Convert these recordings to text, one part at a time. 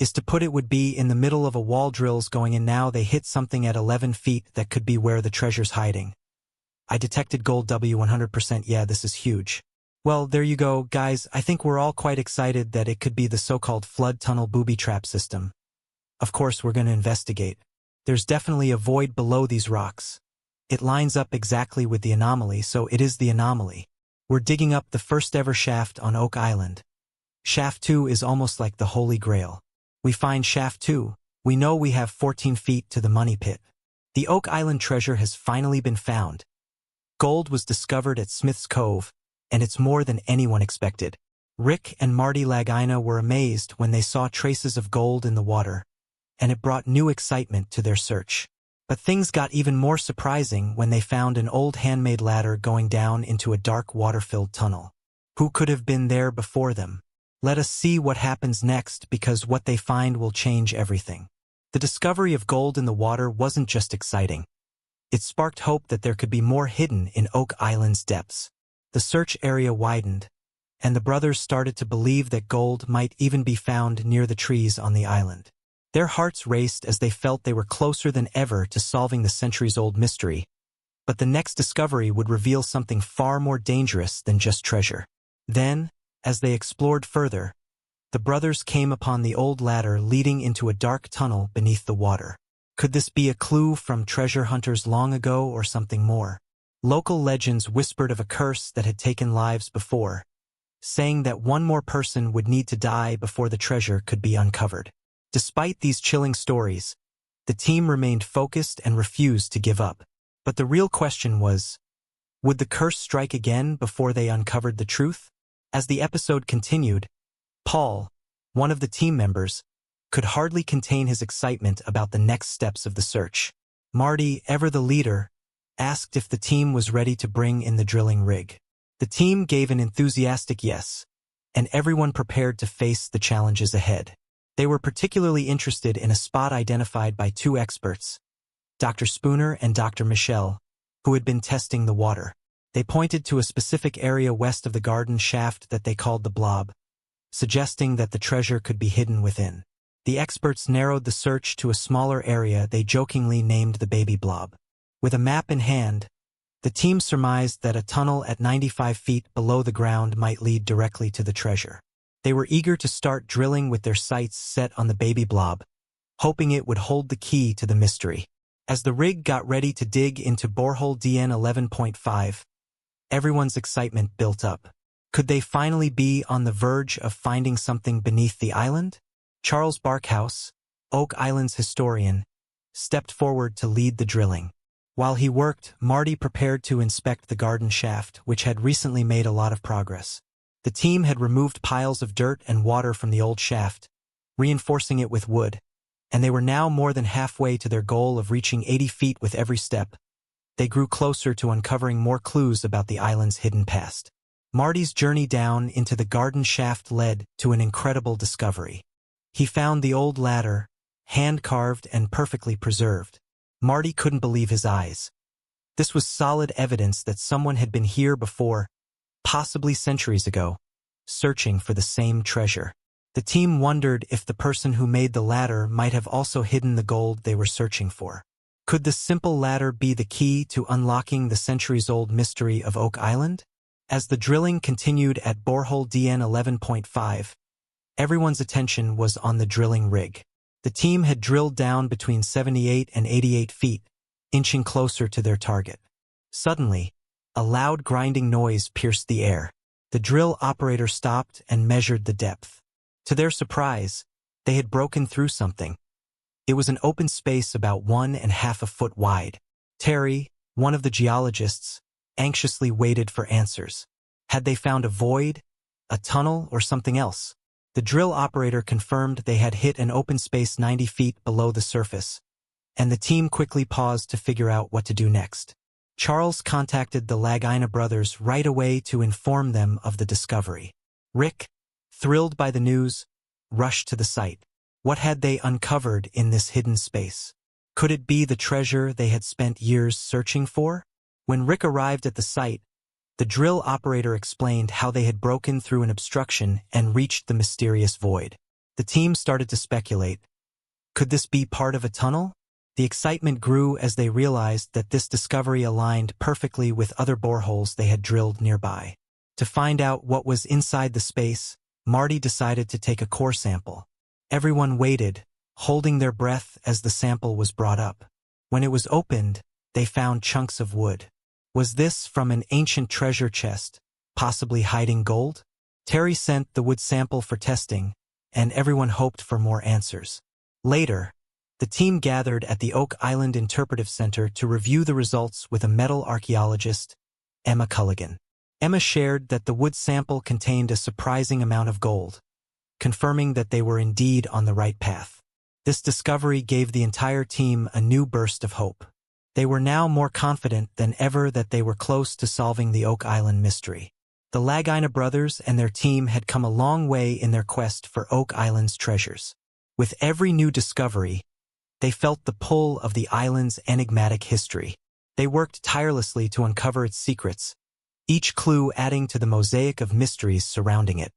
is to put it would be in the middle of a wall drills going in now they hit something at 11 feet that could be where the treasure's hiding. I detected gold W 100%. Yeah, this is huge. Well, there you go, guys. I think we're all quite excited that it could be the so-called flood tunnel booby trap system. Of course, we're going to investigate. There's definitely a void below these rocks. It lines up exactly with the anomaly, so it is the anomaly. We're digging up the first ever shaft on Oak Island. Shaft 2 is almost like the Holy Grail. We find Shaft 2. We know we have 14 feet to the money pit. The Oak Island treasure has finally been found. Gold was discovered at Smith's Cove, and it's more than anyone expected. Rick and Marty Lagina were amazed when they saw traces of gold in the water, and it brought new excitement to their search. But things got even more surprising when they found an old handmade ladder going down into a dark water-filled tunnel. Who could have been there before them? Let us see what happens next, because what they find will change everything. The discovery of gold in the water wasn't just exciting. It sparked hope that there could be more hidden in Oak Island's depths. The search area widened, and the brothers started to believe that gold might even be found near the trees on the island. Their hearts raced as they felt they were closer than ever to solving the centuries-old mystery. But the next discovery would reveal something far more dangerous than just treasure. Then, as they explored further, the brothers came upon the old ladder leading into a dark tunnel beneath the water. Could this be a clue from treasure hunters long ago or something more? Local legends whispered of a curse that had taken lives before, saying that one more person would need to die before the treasure could be uncovered. Despite these chilling stories, the team remained focused and refused to give up. But the real question was, would the curse strike again before they uncovered the truth? As the episode continued, Paul, one of the team members, could hardly contain his excitement about the next steps of the search. Marty, ever the leader, asked if the team was ready to bring in the drilling rig. The team gave an enthusiastic yes, and everyone prepared to face the challenges ahead. They were particularly interested in a spot identified by two experts, Dr. Spooner and Dr. Michelle, who had been testing the water. They pointed to a specific area west of the garden shaft that they called the Blob, suggesting that the treasure could be hidden within. The experts narrowed the search to a smaller area they jokingly named the Baby Blob. With a map in hand, the team surmised that a tunnel at 95 feet below the ground might lead directly to the treasure. They were eager to start drilling with their sights set on the Baby Blob, hoping it would hold the key to the mystery. As the rig got ready to dig into borehole DN 11.5, everyone's excitement built up. Could they finally be on the verge of finding something beneath the island? Charles Barkhouse, Oak Island's historian, stepped forward to lead the drilling. While he worked, Marty prepared to inspect the garden shaft, which had recently made a lot of progress. The team had removed piles of dirt and water from the old shaft, reinforcing it with wood, and they were now more than halfway to their goal of reaching 80 feet with every step. They grew closer to uncovering more clues about the island's hidden past. Marty's journey down into the garden shaft led to an incredible discovery. He found the old ladder, hand-carved and perfectly preserved. Marty couldn't believe his eyes. This was solid evidence that someone had been here before, possibly centuries ago, searching for the same treasure. The team wondered if the person who made the ladder might have also hidden the gold they were searching for. Could the simple ladder be the key to unlocking the centuries-old mystery of Oak Island? As the drilling continued at borehole DN 11.5, everyone's attention was on the drilling rig. The team had drilled down between 78 and 88 feet, inching closer to their target. Suddenly, a loud grinding noise pierced the air. The drill operator stopped and measured the depth. To their surprise, they had broken through something. It was an open space about 1.5 foot wide. Terry, one of the geologists, anxiously waited for answers. Had they found a void, a tunnel, or something else? The drill operator confirmed they had hit an open space 90 feet below the surface, and the team quickly paused to figure out what to do next. Charles contacted the Lagina brothers right away to inform them of the discovery. Rick, thrilled by the news, rushed to the site. What had they uncovered in this hidden space? Could it be the treasure they had spent years searching for? When Rick arrived at the site, the drill operator explained how they had broken through an obstruction and reached the mysterious void. The team started to speculate. Could this be part of a tunnel? The excitement grew as they realized that this discovery aligned perfectly with other boreholes they had drilled nearby. To find out what was inside the space, Marty decided to take a core sample. Everyone waited, holding their breath as the sample was brought up. When it was opened, they found chunks of wood. Was this from an ancient treasure chest, possibly hiding gold? Terry sent the wood sample for testing, and everyone hoped for more answers. Later, the team gathered at the Oak Island Interpretive Center to review the results with a metal archaeologist, Emma Culligan. Emma shared that the wood sample contained a surprising amount of gold, confirming that they were indeed on the right path. This discovery gave the entire team a new burst of hope. They were now more confident than ever that they were close to solving the Oak Island mystery. The Lagina brothers and their team had come a long way in their quest for Oak Island's treasures. With every new discovery, they felt the pull of the island's enigmatic history. They worked tirelessly to uncover its secrets, each clue adding to the mosaic of mysteries surrounding it.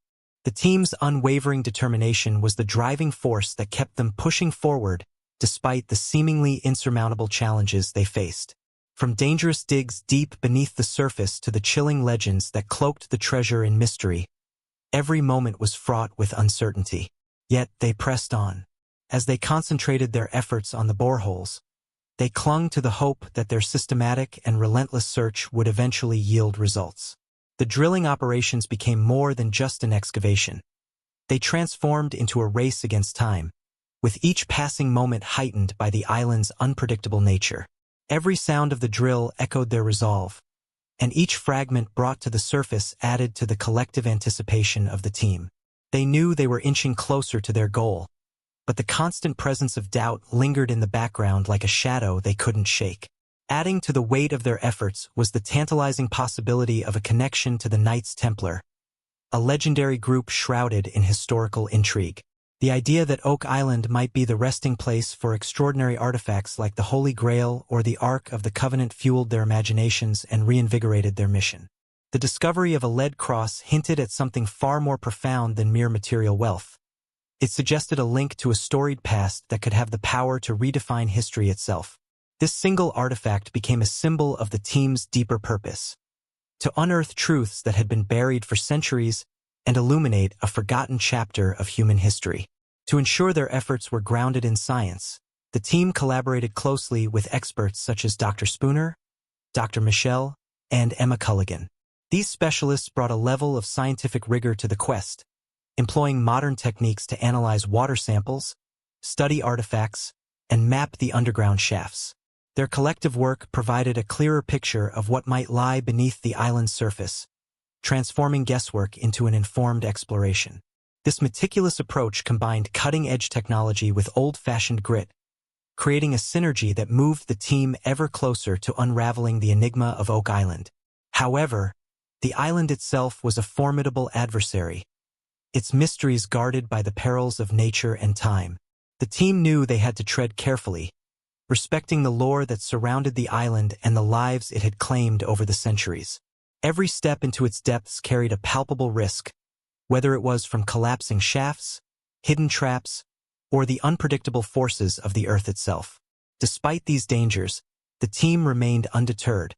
The team's unwavering determination was the driving force that kept them pushing forward despite the seemingly insurmountable challenges they faced. From dangerous digs deep beneath the surface to the chilling legends that cloaked the treasure in mystery, every moment was fraught with uncertainty. Yet they pressed on. As they concentrated their efforts on the boreholes, they clung to the hope that their systematic and relentless search would eventually yield results. The drilling operations became more than just an excavation. They transformed into a race against time, with each passing moment heightened by the island's unpredictable nature. Every sound of the drill echoed their resolve, and each fragment brought to the surface added to the collective anticipation of the team. They knew they were inching closer to their goal, but the constant presence of doubt lingered in the background like a shadow they couldn't shake. Adding to the weight of their efforts was the tantalizing possibility of a connection to the Knights Templar, a legendary group shrouded in historical intrigue. The idea that Oak Island might be the resting place for extraordinary artifacts like the Holy Grail or the Ark of the Covenant fueled their imaginations and reinvigorated their mission. The discovery of a lead cross hinted at something far more profound than mere material wealth. It suggested a link to a storied past that could have the power to redefine history itself. This single artifact became a symbol of the team's deeper purpose: to unearth truths that had been buried for centuries and illuminate a forgotten chapter of human history. To ensure their efforts were grounded in science, the team collaborated closely with experts such as Dr. Spooner, Dr. Michelle, and Emma Culligan. These specialists brought a level of scientific rigor to the quest, employing modern techniques to analyze water samples, study artifacts, and map the underground shafts. Their collective work provided a clearer picture of what might lie beneath the island's surface, transforming guesswork into an informed exploration. This meticulous approach combined cutting-edge technology with old-fashioned grit, creating a synergy that moved the team ever closer to unraveling the enigma of Oak Island. However, the island itself was a formidable adversary, its mysteries guarded by the perils of nature and time. The team knew they had to tread carefully, respecting the lore that surrounded the island and the lives it had claimed over the centuries. Every step into its depths carried a palpable risk, whether it was from collapsing shafts, hidden traps, or the unpredictable forces of the earth itself. Despite these dangers, the team remained undeterred,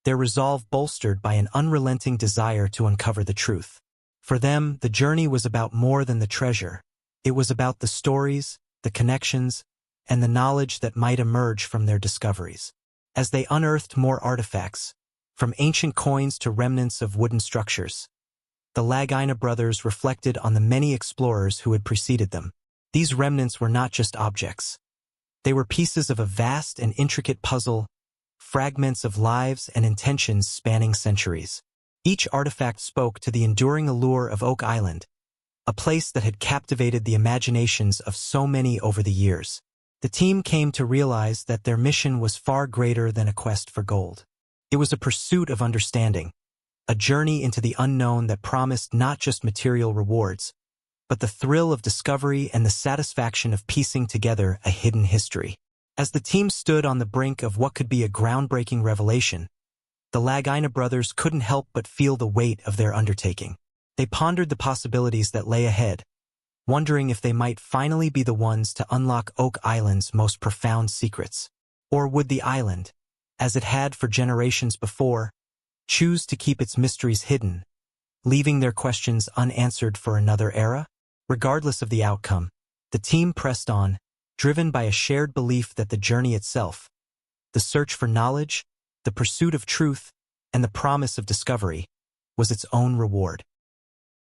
their resolve bolstered by an unrelenting desire to uncover the truth. For them, the journey was about more than the treasure. It was about the stories, the connections, and the knowledge that might emerge from their discoveries. As they unearthed more artifacts, from ancient coins to remnants of wooden structures, the Lagina brothers reflected on the many explorers who had preceded them. These remnants were not just objects. They were pieces of a vast and intricate puzzle, fragments of lives and intentions spanning centuries. Each artifact spoke to the enduring allure of Oak Island, a place that had captivated the imaginations of so many over the years. The team came to realize that their mission was far greater than a quest for gold. It was a pursuit of understanding, a journey into the unknown that promised not just material rewards, but the thrill of discovery and the satisfaction of piecing together a hidden history. As the team stood on the brink of what could be a groundbreaking revelation, the Lagina brothers couldn't help but feel the weight of their undertaking. They pondered the possibilities that lay ahead, wondering if they might finally be the ones to unlock Oak Island's most profound secrets. Or would the island, as it had for generations before, choose to keep its mysteries hidden, leaving their questions unanswered for another era? Regardless of the outcome, the team pressed on, driven by a shared belief that the journey itself, the search for knowledge, the pursuit of truth, and the promise of discovery, was its own reward.